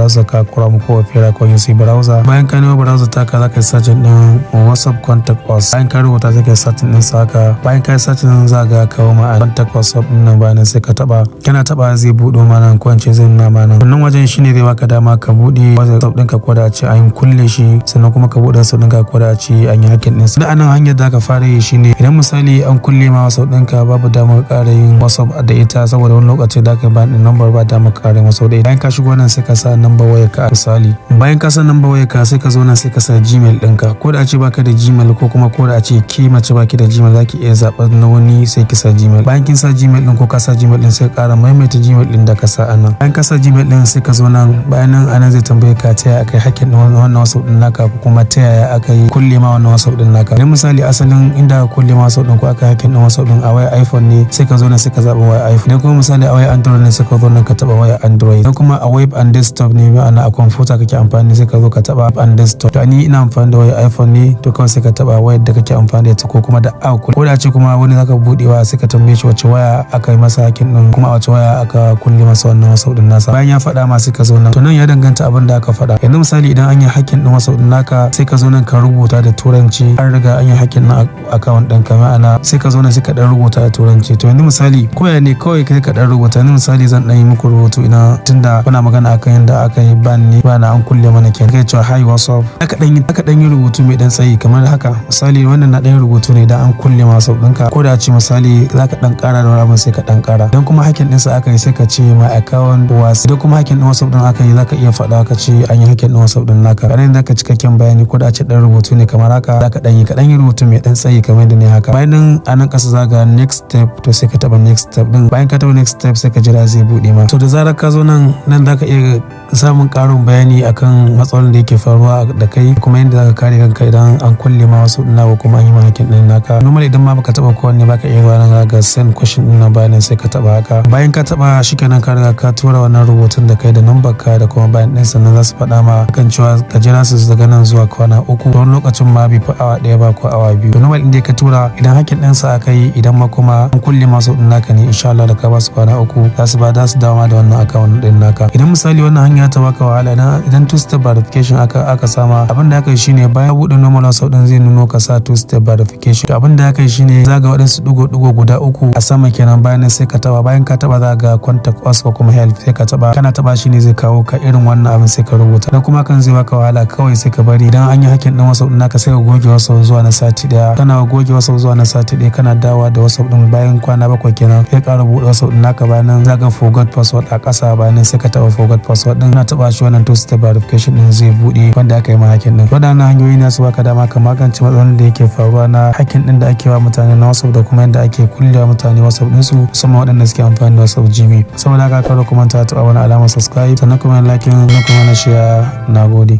browser ka Chrome ko Opera ko UC browser. Bayan ka nemo browser taka zaka yi search din WhatsApp contact us. Bayan ka rubuta zaka yi search din saka. Bayan ka yi search din zaka kawo ma contact WhatsApp din nan bayan sai ka taba. Kana taba zai buɗo mana ko ance zai nuna mana. Wannan wajen shine zai baka dama ka buɗe WhatsApp ɗinka ko da ce an kulle shi, sannan kuma ka buɗe WhatsApp ɗinka ko da ce an yi hacking din. Da anan hanyar da ka fara yi shine idan misali an kulle ma WhatsApp ɗinka babu damar ƙara yin WhatsApp da ita saboda wani lokaci da ka ba din number ba damar ƙara yin WhatsApp da ita. Bayan ka shigo nan sai ka sa number wayar ka misali. Bayan ka sa number wayar ka sai ka zo nan sai ka sa Gmail ɗinka. Ko da a ce baka da Gmail ko kuma ko da a ce ke mace baki da Gmail zaki iya zaɓar na wani sai ki sa Gmail. Bayan kin sa Gmail ɗin ko ka sa Gmail ɗin sai ka ƙara maimaita Gmail ɗin da ka sa anan. Bayan ka sa Gmail ɗin sai ka zo nan, bayan nan anan zai tambaye ka ta yaya aka yi hacking ɗin wannan WhatsApp ɗin naka ko kuma ta yaya aka yi kulle ma wannan WhatsApp ɗin naka. Idan misali asalin inda ka kulle ma WhatsApp ɗin ko aka hacking ɗin WhatsApp ɗin a wayar iPhone ne sai ka zo nan sai ka zaɓa wayar iPhone. Idan kuma misali a wayar Android ne sai ka zo nan ka taɓa wayar Android. Idan kuma a web and desktop ne ma'ana a computer kake amfani sai ka zo ka taɓa web and desktop. To ni ina amfani da wayar iPhone ne to kawai sai ka taɓa wayar da kake amfani da ita ko kuma da app. Ko da ce kuma wani zaka buɗewa sai ka tambaye shi wace waya aka yi masa hacking ɗin kuma wace waya aka kulle masa wannan WhatsApp ɗin nasa. Bayan ya faɗa ma sai ka zo nan. To nan ya danganta abin da aka faɗa. Yanzu misali idan an yi hacking ɗin WhatsApp ɗin naka sai ka zo nan ka rubuta da turanci an riga an yi hacking ɗin account ɗinka ma'ana sai ka zo nan sai ka ɗan rubuta da turanci. To yanzu misali koya ne kawai kai ka ɗan rubuta. Yanzu misali zan ɗan yi muku rubutu ina tunda kuna magana akan yadda aka yi ban ne bana an kulle mana kenan. Kai cewa hi WhatsApp aka ɗan yi rubutu mai ɗan tsayi kamar haka. Misali wannan na ɗan rubutu ne idan an kulle ma WhatsApp ɗinka ko da ce misali za ka ɗan ƙara da wani abin sai ka ɗan ƙara. Idan kuma hacking ɗinsa aka yi sai ka ce ma account was. Idan kuma hacking ɗin WhatsApp ɗin aka yi za ka iya faɗa ka ce an yi hacking ɗin WhatsApp ɗin naka. Kanan da ka cikakken bayani ko da ce ɗan rubutu ne kamar haka za ka ɗan yi rubutu mai ɗan tsayi kamar da ne haka. Bayan nan a nan ƙasa za ga next step to sai ka taɓa next step ɗin. Bayan ka taɓa next step sai ka jira zai buɗe ma. To da zarar ka zo nan za ka iya samun ƙarin bayani akan matsalolin da yake faruwa da kai kuma yadda za ka kare kanka idan an kulle ma wasu ɗin naka kuma an yi ma hacking ɗin naka. Normal idan ma baka taɓa kowanne baka iya zuwa nan ga send question ɗin nan bayan sai ka taɓa haka. Bayan ka taɓa shikenan ka riga ka tura wannan rubutun da kai da number ka da kuma bayan ɗin sannan za su faɗa ma kan cewa ka jira su daga nan zuwa kwana 3 don lokacin ma bai fi awa 1 ba ko awa 2. To normal inda ka tura idan hacking ɗin sa aka yi idan ma kuma an kulle masu ɗin naka ne insha Allah da ka ba su kwana 3 za su dawo da wannan account ɗin naka. Idan misali wannan hanya ta baka wahala idan two step verification aka sama abin da aka yi shine bayan buɗe normal WhatsApp ɗin zai nuno ka sa two step verification. To abin da aka yi shine za ga waɗansu ɗigo guda 3 a sama kenan bayan sai ka taba. Bayan ka taba za ga contact us ko kuma help sai ka taba. Kana taba shine zai kawo ka irin wannan abin sai ka rubuta. Dan kuma kan zai baka wahala kawai sai ka bari idan an yi hacking ɗin WhatsApp ɗin naka sai ka goge WhatsApp zuwa na sati ɗaya. Kana goge WhatsApp zuwa na sati ɗaya kana dawowa da WhatsApp ɗin bayan kwana 7 kenan sai ka buɗe WhatsApp ɗin naka bayan nan za ka forgot password a ƙasa bayan nan sai ka taba forgot password ɗin. Na taba shi wannan two step verification ɗin zai buɗe wanda aka yi ma hacking ɗin. Waɗannan hanyoyi na su baka dama ka magance matsalolin da yake faruwa na hacking ɗin da ake wa mutane na WhatsApp da kuma yadda ake kullewa mutane WhatsApp ɗinsu musamman waɗanda suke amfani da WhatsApp Gmail. Saboda haka kada ku manta taɓa wani alamar subscribe sannan kuma like sannan kuma na share. Nagode.